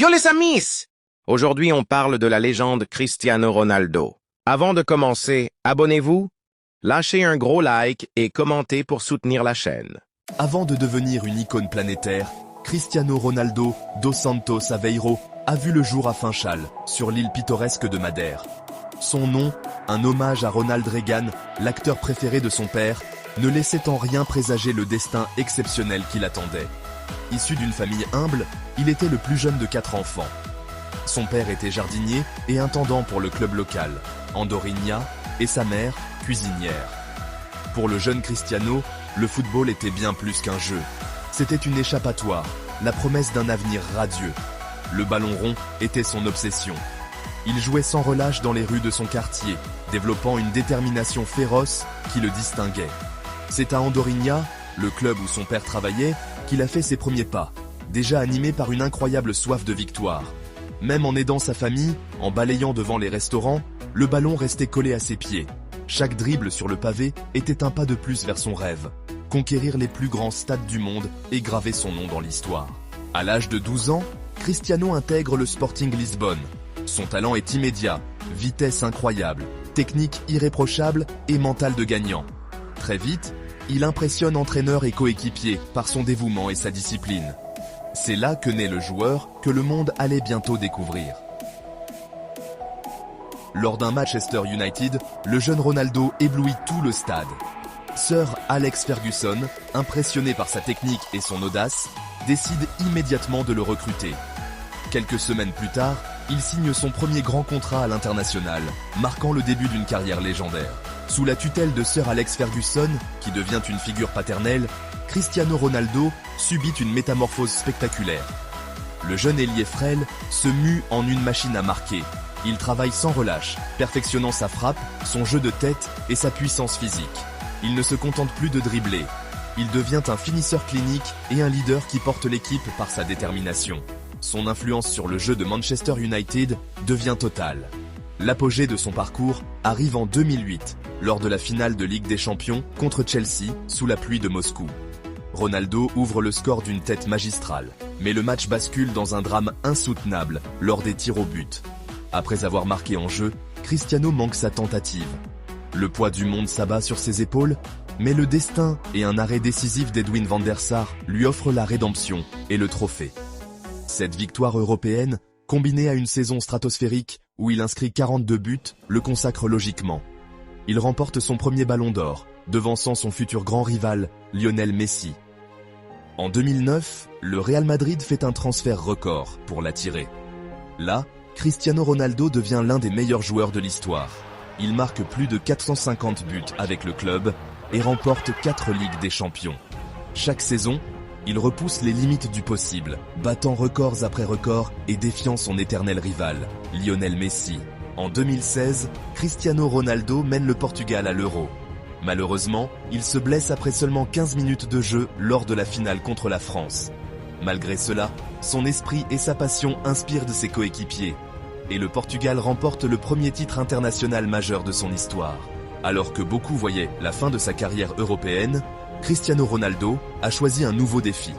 Yo les amis! Aujourd'hui, on parle de la légende Cristiano Ronaldo. Avant de commencer, abonnez-vous, lâchez un gros like et commentez pour soutenir la chaîne. Avant de devenir une icône planétaire, Cristiano Ronaldo dos Santos Aveiro a vu le jour à Funchal, sur l'île pittoresque de Madère. Son nom, un hommage à Ronald Reagan, l'acteur préféré de son père, ne laissait en rien présager le destin exceptionnel qui l'attendait. Issu d'une famille humble, il était le plus jeune de 4 enfants. Son père était jardinier et intendant pour le club local, Andorinha, et sa mère, cuisinière. Pour le jeune Cristiano, le football était bien plus qu'un jeu. C'était une échappatoire, la promesse d'un avenir radieux. Le ballon rond était son obsession. Il jouait sans relâche dans les rues de son quartier, développant une détermination féroce qui le distinguait. C'est à Andorinha, le club où son père travaillait, qu'il a fait ses premiers pas, déjà animé par une incroyable soif de victoire. Même en aidant sa famille, en balayant devant les restaurants, le ballon restait collé à ses pieds. Chaque dribble sur le pavé était un pas de plus vers son rêve. Conquérir les plus grands stades du monde et graver son nom dans l'histoire. À l'âge de 12 ans, Cristiano intègre le Sporting Lisbonne. Son talent est immédiat, vitesse incroyable, technique irréprochable et mental de gagnant. Très vite, il impressionne entraîneurs et coéquipiers par son dévouement et sa discipline. C'est là que naît le joueur que le monde allait bientôt découvrir. Lors d'un Manchester United, le jeune Ronaldo éblouit tout le stade. Sir Alex Ferguson, impressionné par sa technique et son audace, décide immédiatement de le recruter. Quelques semaines plus tard, il signe son premier grand contrat à l'international, marquant le début d'une carrière légendaire. Sous la tutelle de Sir Alex Ferguson, qui devient une figure paternelle, Cristiano Ronaldo subit une métamorphose spectaculaire. Le jeune ailier frêle se mue en une machine à marquer. Il travaille sans relâche, perfectionnant sa frappe, son jeu de tête et sa puissance physique. Il ne se contente plus de dribbler. Il devient un finisseur clinique et un leader qui porte l'équipe par sa détermination. Son influence sur le jeu de Manchester United devient totale. L'apogée de son parcours arrive en 2008, lors de la finale de Ligue des Champions contre Chelsea, sous la pluie de Moscou. Ronaldo ouvre le score d'une tête magistrale, mais le match bascule dans un drame insoutenable lors des tirs au but. Après avoir marqué en jeu, Cristiano manque sa tentative. Le poids du monde s'abat sur ses épaules, mais le destin et un arrêt décisif d'Edwin van der Sar lui offrent la rédemption et le trophée. Cette victoire européenne, combinée à une saison stratosphérique où il inscrit 42 buts, le consacre logiquement. Il remporte son premier ballon d'or, devançant son futur grand rival, Lionel Messi. En 2009, le Real Madrid fait un transfert record pour l'attirer. Là, Cristiano Ronaldo devient l'un des meilleurs joueurs de l'histoire. Il marque plus de 450 buts avec le club et remporte 4 Ligues des Champions. Chaque saison, il repousse les limites du possible, battant records après records et défiant son éternel rival, Lionel Messi. En 2016, Cristiano Ronaldo mène le Portugal à l'Euro. Malheureusement, il se blesse après seulement 15 minutes de jeu lors de la finale contre la France. Malgré cela, son esprit et sa passion inspirent de ses coéquipiers. Et le Portugal remporte le premier titre international majeur de son histoire. Alors que beaucoup voyaient la fin de sa carrière européenne, Cristiano Ronaldo a choisi un nouveau défi.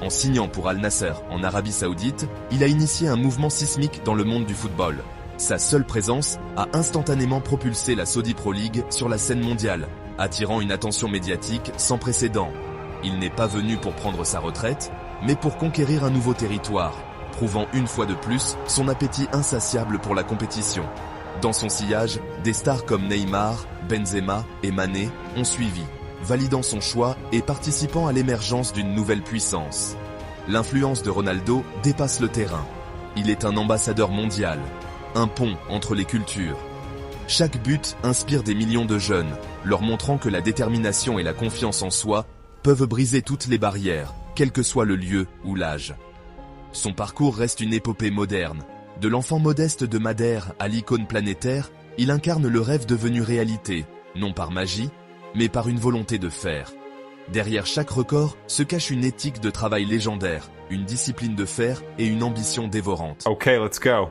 En signant pour Al Nasser en Arabie Saoudite, il a initié un mouvement sismique dans le monde du football. Sa seule présence a instantanément propulsé la Saudi Pro League sur la scène mondiale, attirant une attention médiatique sans précédent. Il n'est pas venu pour prendre sa retraite, mais pour conquérir un nouveau territoire, prouvant une fois de plus son appétit insatiable pour la compétition. Dans son sillage, des stars comme Neymar, Benzema et Mané ont suivi, validant son choix et participant à l'émergence d'une nouvelle puissance. L'influence de Ronaldo dépasse le terrain. Il est un ambassadeur mondial, un pont entre les cultures. Chaque but inspire des millions de jeunes, leur montrant que la détermination et la confiance en soi peuvent briser toutes les barrières, quel que soit le lieu ou l'âge. Son parcours reste une épopée moderne. De l'enfant modeste de Madère à l'icône planétaire, il incarne le rêve devenu réalité, non par magie, mais par une volonté de faire. Derrière chaque record se cache une éthique de travail légendaire, une discipline de fer et une ambition dévorante. Okay, let's go.